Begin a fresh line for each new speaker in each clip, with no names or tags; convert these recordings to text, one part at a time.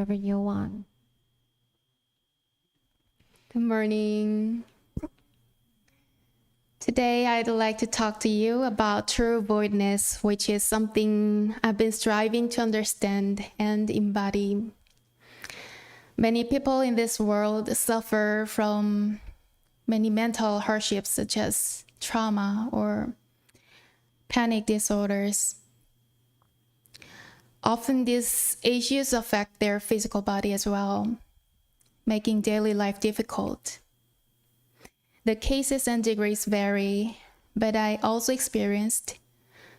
Whatever you want.
Good morning. Today, I'd like to talk to you about true voidness, which is something I've been striving to understand and embody. Many people in this world suffer from many mental hardships such as trauma or panic disorders. Often these issues affect their physical body as well, making daily life difficult. The cases and degrees vary, but I also experienced,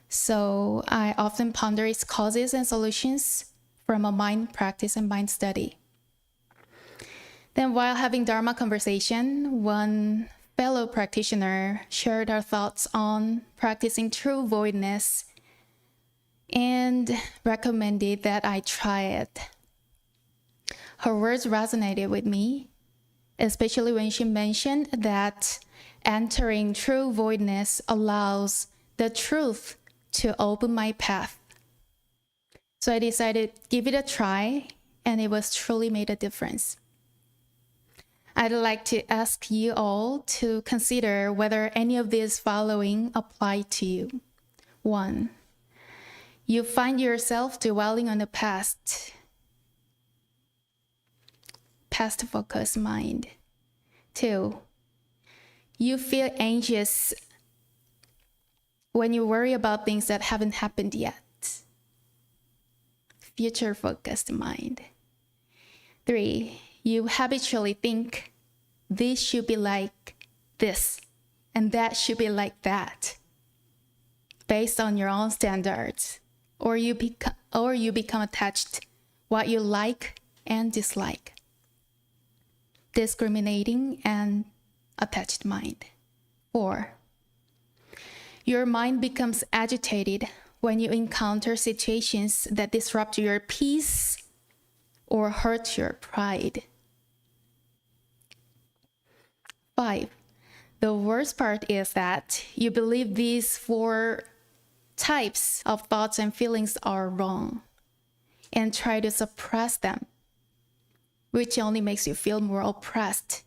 so I often ponder its causes and solutions from a mind practice and mind study. Then while having Dharma conversation, one fellow practitioner shared her thoughts on practicing true voidness and recommended that I try it. Her words resonated with me, especially when she mentioned that entering true voidness allows the truth to open my path. So I decided to give it a try, and it was truly made a difference. I'd like to ask you all to consider whether any of these following apply to you. 1. You find yourself dwelling on the past focused mind. 2. You feel anxious when you worry about things that haven't happened yet. Future focused mind. 3. You habitually think this should be like this and that should be like that based on your own standards, or you become attached what you like and dislike. Discriminating and attached mind. 4. Your mind becomes agitated when you encounter situations that disrupt your peace or hurt your pride. 5. The worst part is that you believe these 4 types of thoughts and feelings are wrong and try to suppress them, which only makes you feel more oppressed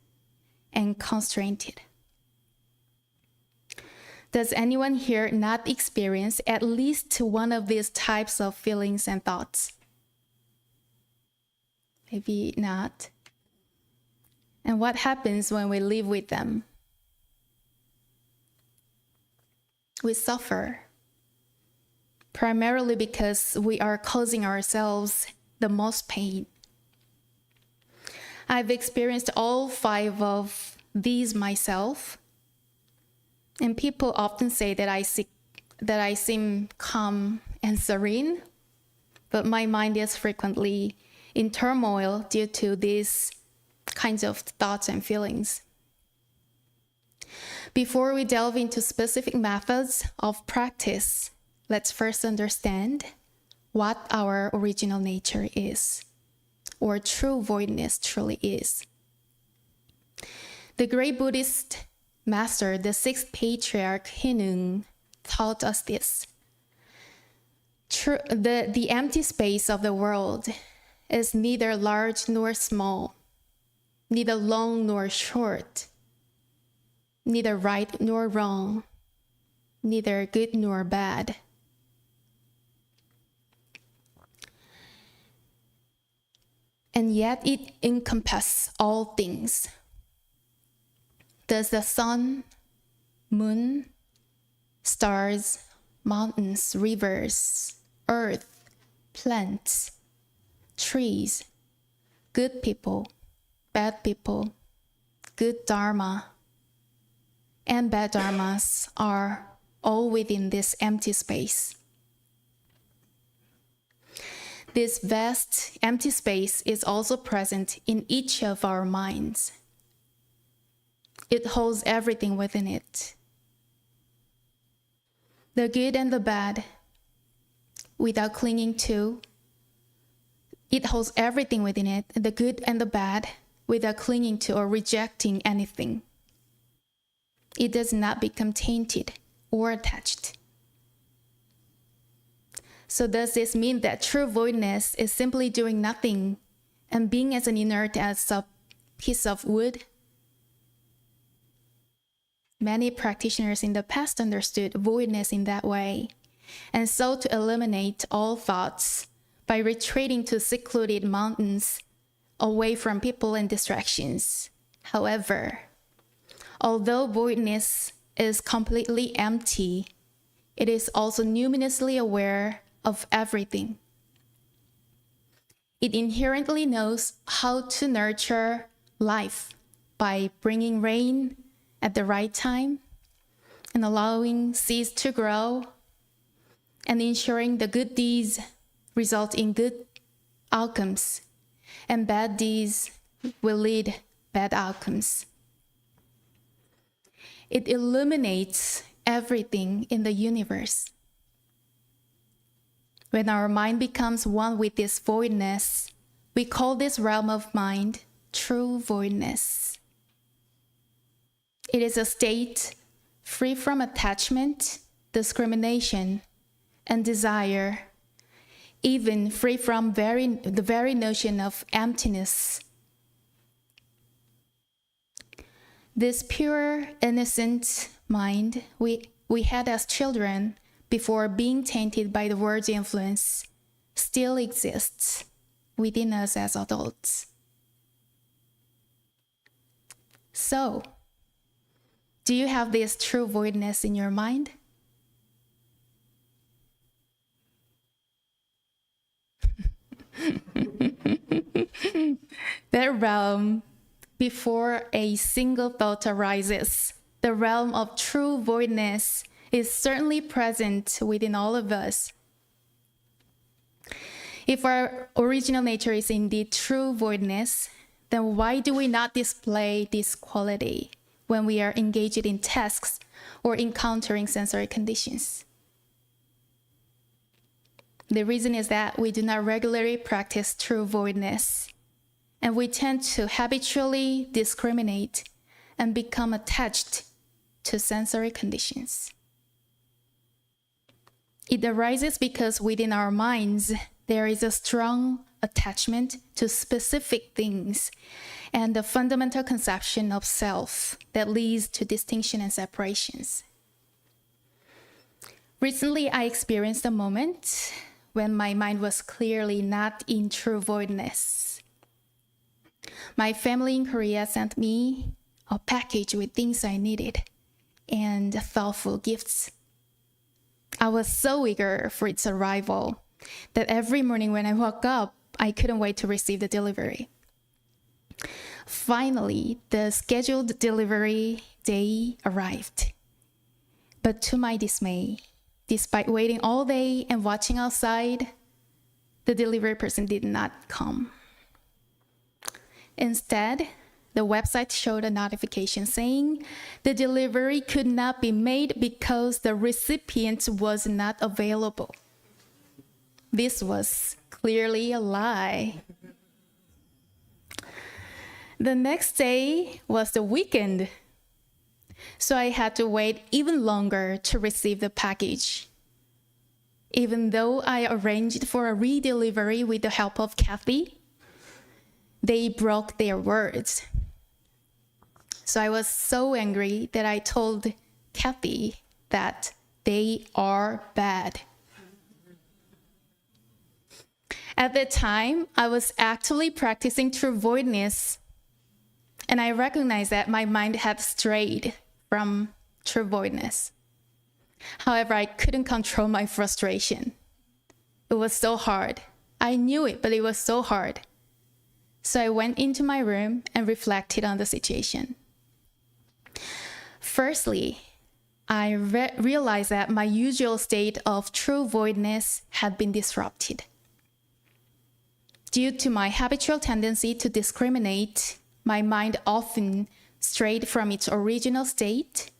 and constrained. Does anyone here not experience at least one of these types of feelings and thoughts? Maybe not. And what happens when we live with them? We suffer, primarily because we are causing ourselves the most pain. I've experienced all 5 of these myself, and people often say that I seem calm and serene, but my mind is frequently in turmoil due to these kinds of thoughts and feelings. Before we delve into specific methods of practice, let's first understand what our original nature is, or true voidness truly is. The great Buddhist master, the 6th patriarch Hinung, taught us this. The empty space of the world is neither large nor small, neither long nor short, neither right nor wrong, neither good nor bad. And yet it encompasses all things. Does the sun, moon, stars, mountains, rivers, earth, plants, trees, good people, bad people, good dharma, and bad dharmas are all within this empty space. This vast empty space is also present in each of our minds. It holds everything within it. The good and the bad, without clinging to. It holds everything within it, the good and the bad, without clinging to or rejecting anything. It does not become tainted or attached. So does this mean that true voidness is simply doing nothing and being as an inert as a piece of wood. Many practitioners in the past understood voidness in that way, and sought to eliminate all thoughts by retreating to secluded mountains away from people and distractions. However, although voidness is completely empty, it is also luminously aware of everything. It inherently knows how to nurture life by bringing rain at the right time and allowing seeds to grow and ensuring the good deeds result in good outcomes and bad deeds will lead bad outcomes. It illuminates everything in the universe. When our mind becomes one with this voidness, we call this realm of mind true voidness. It is a state free from attachment, discrimination, and desire, even free from the very notion of emptiness. This pure, innocent mind we had as children before being tainted by the world's influence still exists within us as adults. So, do you have this true voidness in your mind? That realm, before a single thought arises, the realm of true voidness is certainly present within all of us. If our original nature is indeed true voidness, then why do we not display this quality when we are engaged in tasks or encountering sensory conditions? The reason is that we do not regularly practice true voidness, and we tend to habitually discriminate and become attached to sensory conditions. It arises because within our minds, there is a strong attachment to specific things and a fundamental conception of self that leads to distinction and separations. Recently, I experienced a moment when my mind was clearly not in true voidness. My family in Korea sent me a package with things I needed and thoughtful gifts. I was so eager for its arrival that every morning when I woke up, I couldn't wait to receive the delivery. Finally, the scheduled delivery day arrived. But to my dismay, despite waiting all day and watching outside, the delivery person did not come. Instead, the website showed a notification saying the delivery could not be made because the recipient was not available. This was clearly a lie. The next day was the weekend, so I had to wait even longer to receive the package. Even though I arranged for a redelivery with the help of Kathy, they broke their words. So I was so angry that I told Kathy that they are bad. At that time, I was actually practicing true voidness, and I recognized that my mind had strayed from true voidness. However, I couldn't control my frustration. It was so hard. I knew it, but it was so hard. So I went into my room and reflected on the situation. Firstly, I realized that my usual state of true voidness had been disrupted. Due to my habitual tendency to discriminate, my mind often strayed from its original state,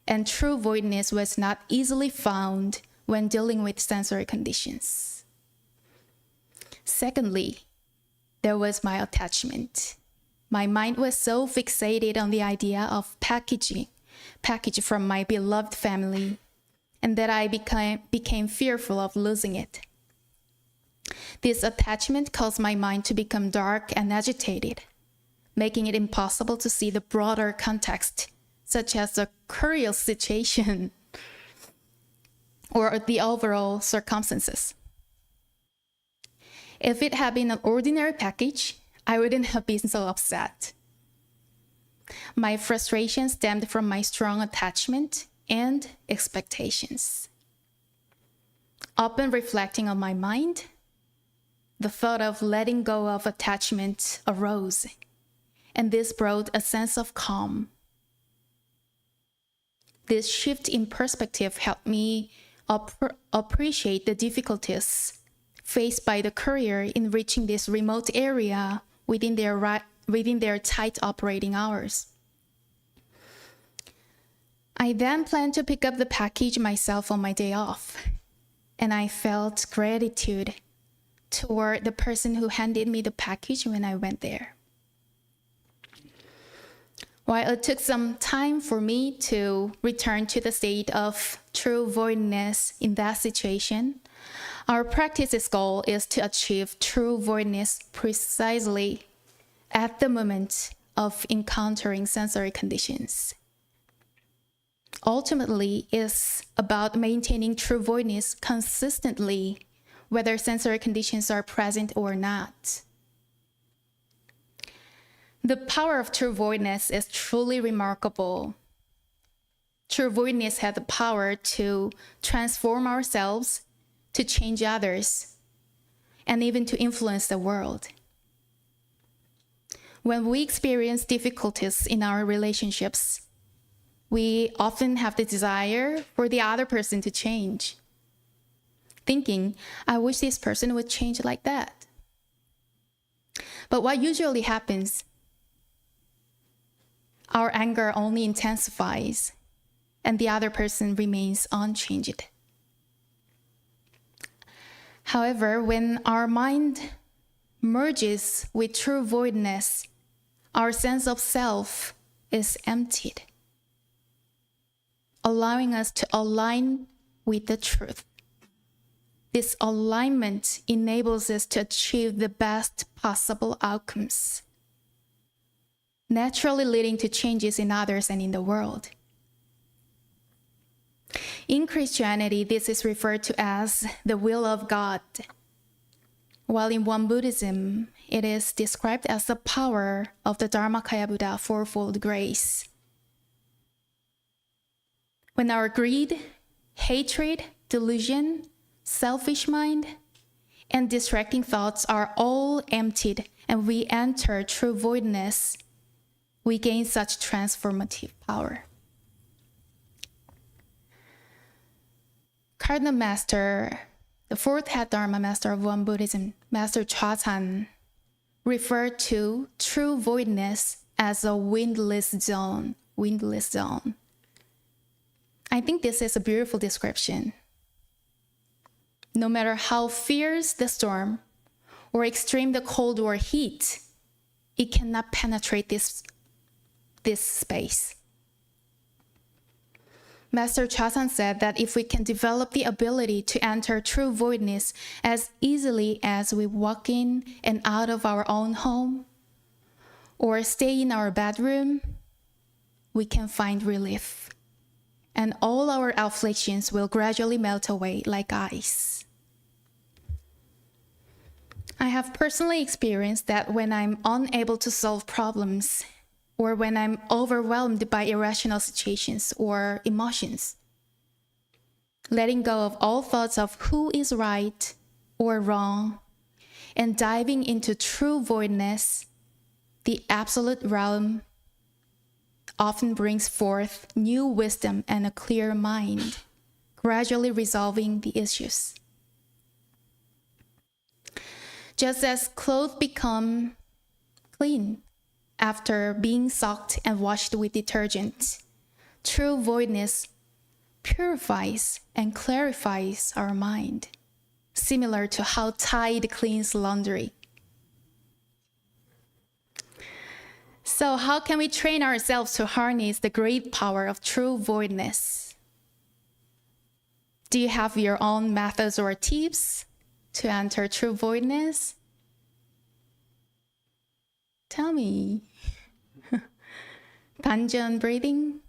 and true voidness was not easily found when dealing with sensory conditions. Secondly, there was my attachment. My mind was so fixated on the idea of package from my beloved family, and that I became fearful of losing it. This attachment caused my mind to become dark and agitated, making it impossible to see the broader context, such as the curious situation or the overall circumstances. If it had been an ordinary package, I wouldn't have been so upset. My frustration stemmed from my strong attachment and expectations. Upon reflecting on my mind, the thought of letting go of attachment arose, and this brought a sense of calm. This shift in perspective helped me appreciate the difficulties faced by the courier in reaching this remote area within their tight operating hours. I then planned to pick up the package myself on my day off, and I felt gratitude toward the person who handed me the package when I went there. While it took some time for me to return to the state of true voidness in that situation, our practice's goal is to achieve true voidness precisely at the moment of encountering sensory conditions. Ultimately, it's about maintaining true voidness consistently, whether sensory conditions are present or not. The power of true voidness is truly remarkable. True voidness has the power to transform ourselves, to change others, and even to influence the world. When we experience difficulties in our relationships, we often have the desire for the other person to change, thinking, I wish this person would change like that. But what usually happens, our anger only intensifies, and the other person remains unchanged. However, when our mind merges with true voidness, our sense of self is emptied, allowing us to align with the truth. This alignment enables us to achieve the best possible outcomes, naturally leading to changes in others and in the world. In Christianity, this is referred to as the will of God, while in YeoWon Buddhism, it is described as the power of the Dharmakaya Buddha fourfold grace. When our greed, hatred, delusion, selfish mind, and distracting thoughts are all emptied and we enter true voidness, we gain such transformative power. Cardinal Master, the fourth head Dharma Master of YeoWon Buddhism, Master Chazan, referred to true voidness as a windless zone. Windless zone. I think this is a beautiful description. No matter how fierce the storm or extreme the cold or heat, it cannot penetrate this space. Master Chazan said that if we can develop the ability to enter true voidness as easily as we walk in and out of our own home or stay in our bedroom, we can find relief, and all our afflictions will gradually melt away like ice. I have personally experienced that when I'm unable to solve problems, or when I'm overwhelmed by irrational situations or emotions, letting go of all thoughts of who is right or wrong, and diving into true voidness, the absolute realm often brings forth new wisdom and a clear mind, gradually resolving the issues. Just as clothes become clean after being soaked and washed with detergent, true voidness purifies and clarifies our mind, similar to how Tide cleans laundry. So how can we train ourselves to harness the great power of true voidness? Do you have your own methods or tips? to enter true voidness? Tell me. Dungeon breathing?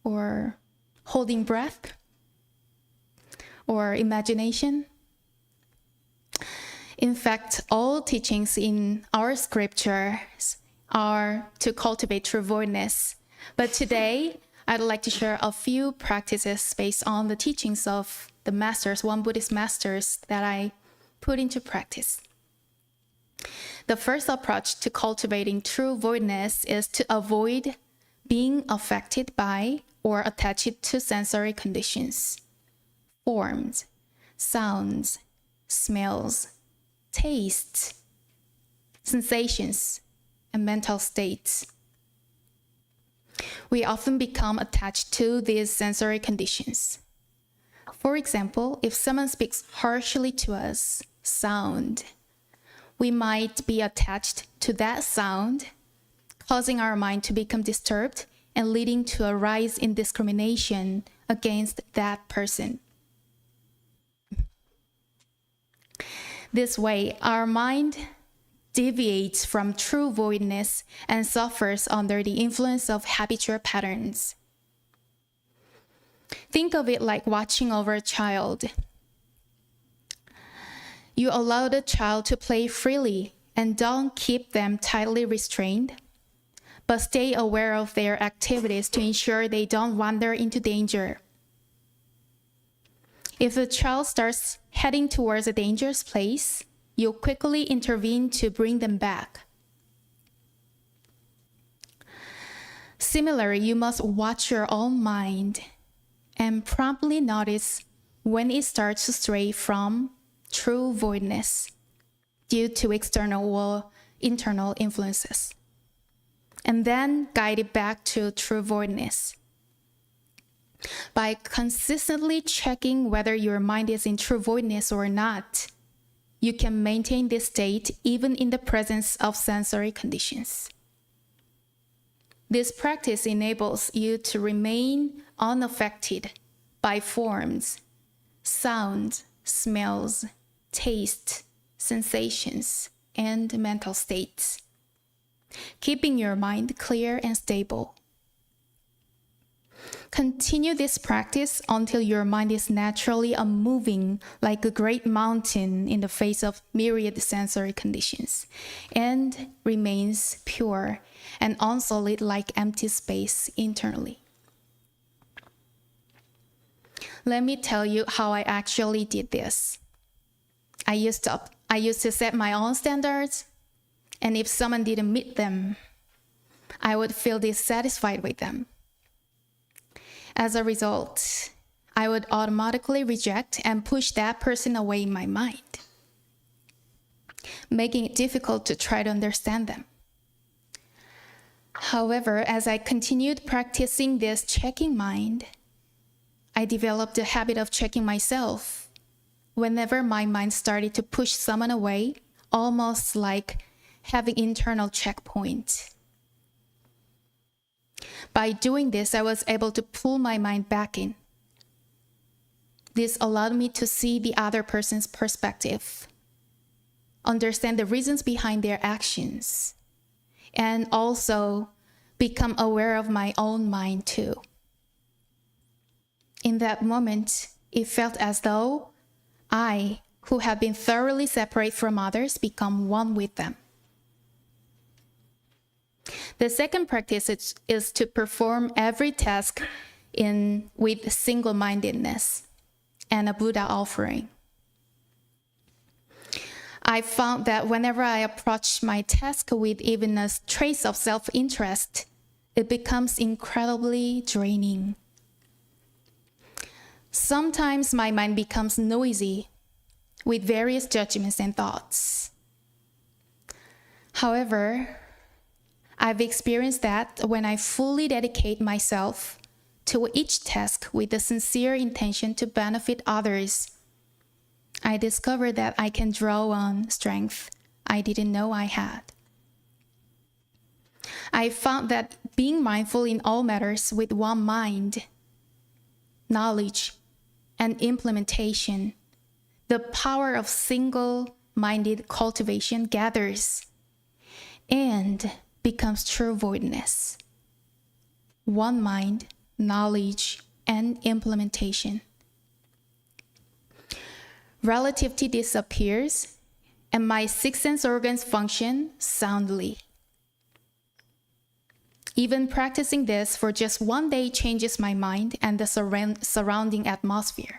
Or holding breath? Or imagination? In fact, all teachings in our scriptures are to cultivate true voidness. But today, I'd like to share a few practices based on the teachings of the masters, Won Buddhist masters, that I put into practice. The first approach to cultivating true voidness is to avoid being affected by or attached to sensory conditions, forms, sounds, smells, tastes, sensations, and mental states. We often become attached to these sensory conditions. For example, if someone speaks harshly to us, sound, we might be attached to that sound, causing our mind to become disturbed and leading to a rise in discrimination against that person. This way, our mind deviates from true voidness and suffers under the influence of habitual patterns. Think of it like watching over a child. You allow the child to play freely and don't keep them tightly restrained, but stay aware of their activities to ensure they don't wander into danger. If the child starts heading towards a dangerous place, you'll quickly intervene to bring them back. Similarly, you must watch your own mind and promptly notice when it starts to stray from true voidness due to external or internal influences, and then guide it back to true voidness. By consistently checking whether your mind is in true voidness or not, you can maintain this state even in the presence of sensory conditions. This practice enables you to remain unaffected by forms, sounds, smells, tastes, sensations, and mental states, keeping your mind clear and stable. Continue this practice until your mind is naturally unmoving like a great mountain in the face of myriad sensory conditions, and remains pure and unsullied like empty space internally. Let me tell you how I actually did this. I used to set my own standards, and if someone didn't meet them, I would feel dissatisfied with them. As a result, I would automatically reject and push that person away in my mind, making it difficult to try to understand them. However, as I continued practicing this checking mind, I developed the habit of checking myself whenever my mind started to push someone away, almost like having internal checkpoints. By doing this, I was able to pull my mind back in. This allowed me to see the other person's perspective, understand the reasons behind their actions, and also become aware of my own mind too. In that moment, it felt as though I, who had been thoroughly separate from others, become one with them. The second practice is to perform every task with single-mindedness and a Buddha offering. I found that whenever I approach my task with even a trace of self-interest, it becomes incredibly draining. Sometimes my mind becomes noisy with various judgments and thoughts. However, I've experienced that when I fully dedicate myself to each task with the sincere intention to benefit others, I discover that I can draw on strength I didn't know I had. I found that being mindful in all matters with one mind, knowledge, and implementation the power of single-minded cultivation gathers and becomes true voidness. One mind, knowledge, and implementation. Relativity disappears, and my six sense organs function soundly. Even practicing this for just one day changes my mind and the surrounding atmosphere.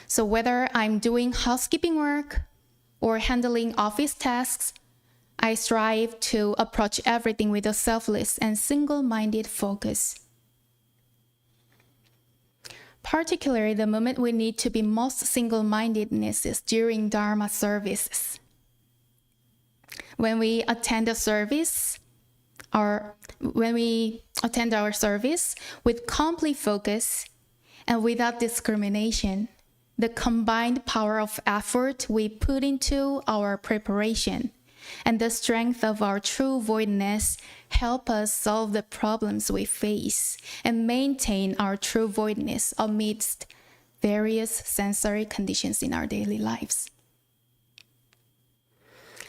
So whether I'm doing housekeeping work or handling office tasks, I strive to approach everything with a selfless and single-minded focus. Particularly, the moment we need to be most single-mindedness is during Dharma services. When we attend a service, or when we attend our service with complete focus and without discrimination, the combined power of effort we put into our preparation and the strength of our true voidness help us solve the problems we face and maintain our true voidness amidst various sensory conditions in our daily lives.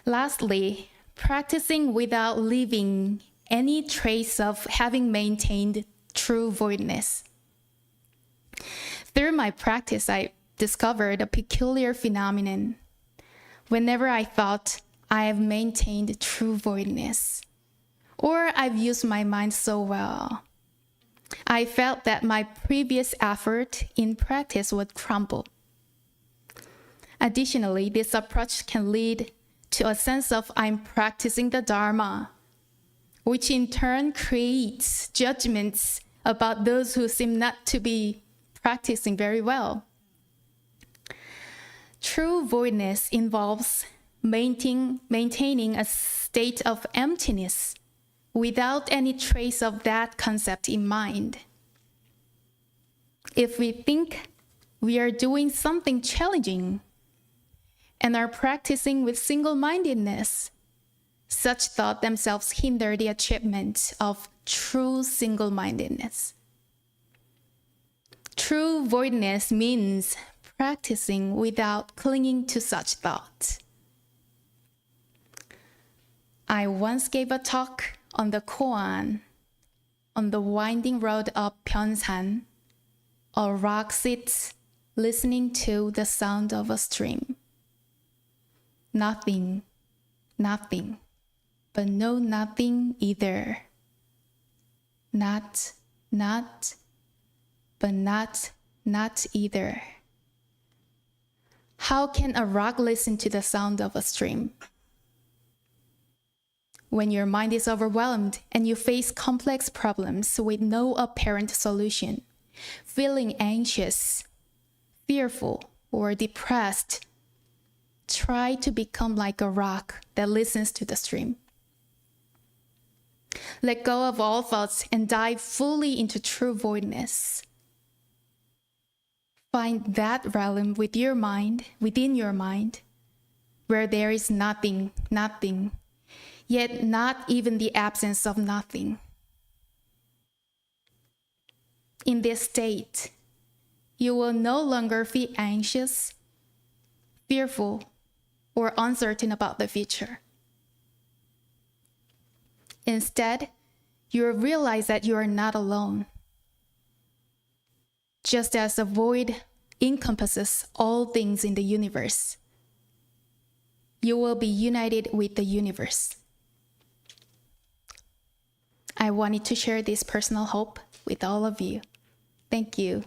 Lastly, practicing without leaving any trace of having maintained true voidness. Through my practice, I discovered a peculiar phenomenon. Whenever I thought I have maintained true voidness, or I've used my mind so well, I felt that my previous effort in practice would crumble. Additionally, this approach can lead to a sense of I'm practicing the Dharma, which in turn creates judgments about those who seem not to be practicing very well. True voidness involves maintaining a state of emptiness without any trace of that concept in mind. If we think we are doing something challenging and are practicing with single-mindedness, such thoughts themselves hinder the achievement of true single-mindedness. True voidness means practicing without clinging to such thoughts. I once gave a talk on the koan, on the winding road up Pyeonsan. A rock sits listening to the sound of a stream. Nothing, nothing, but no nothing either. Not, but not either. How can a rock listen to the sound of a stream? When your mind is overwhelmed and you face complex problems with no apparent solution, feeling anxious, fearful, or depressed, try to become like a rock that listens to the stream. Let go of all thoughts and dive fully into true voidness. Find that realm within your mind, where there is nothing, yet not even the absence of nothing. In this state, you will no longer feel anxious, fearful, or uncertain about the future. Instead, you will realize that you are not alone. Just as the void encompasses all things in the universe, you will be united with the universe. I wanted to share this personal hope with all of you. Thank you.